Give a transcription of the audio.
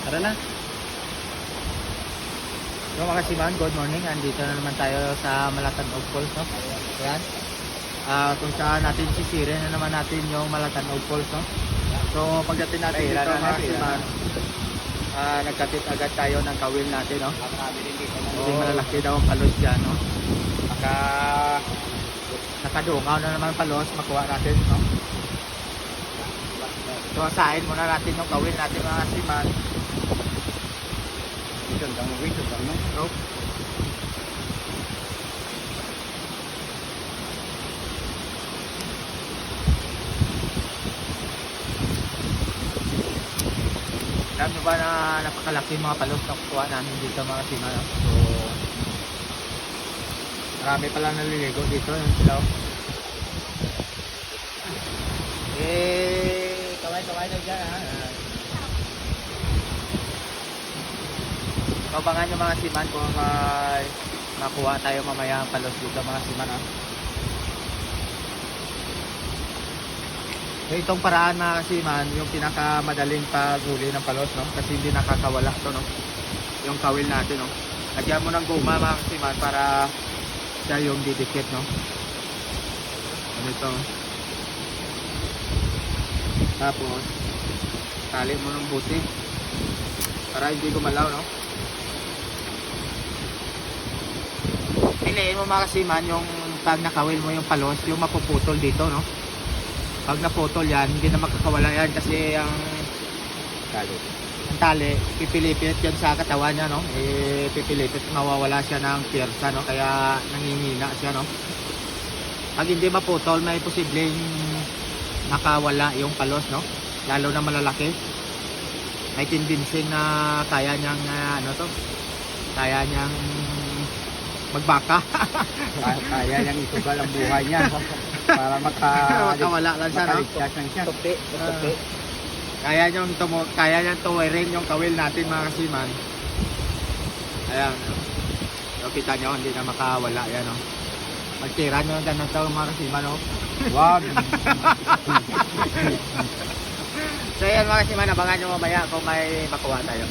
Tara na. So mga kasiman, good morning. Andito na naman tayo sa Malatanog Falls, no? Ayan. Kung saan natin sisirin na naman natin yung Malatanog Falls, no? So pagdating natin dito mga kasiman, nagkatid agad tayo ng kawil natin, no? Kasi malalaki daw ang palos dyan, no? Nakadungaw na naman palos, makuha natin, no? So asahin muna natin yung kawil natin mga kasiman. Nope. Alam nyo ba na napakalaki mga palos na kukuha namin dito mga kasiman, no? So marami palang naliligo dito yung silaw. Kaway na dyan, ha? So abangan nyo mga siman kung may makuha tayo mamaya ang palos dito mga siman, ha? So itong paraan mga kasiman, yung pinakamadaling paghuli ng palos, no? Kasi hindi nakakawala to, no? Yung kawil natin, no? Lagyan mo ng guma mga kasiman para siya yung didikit, no? Ganito. Tapos tali mo ng buti para hindi gumalaw, no? Piliin mo mga kasiman yung pag nakawil mo yung palos, yung mapuputol dito, no? Pag naputol yan, hindi na makakawala yan kasi ang tali pipilipit yan sa katawan niya, no? Pipilipit, mawawala siya ng piyersa, no? Kaya nangingina siya, no? Pag hindi maputol, may posibleng nakawala yung palos, no? Lalo na malalaki. May tendency na kaya niyang kaya niyang magbaka. Kaya niyang isugal ang buhay niya para makawala lang siya, no? makaligtas lang siya. Tupi. Kaya niyang tuwirin yung kawil natin mga kasiman. Ayan, no? So kita nyo, hindi na makawala yan, no? Magtira nyo ganito mga kasiman, no? Wag. So yan mga kasiman, abangan nyo mamaya kung may makuha tayo.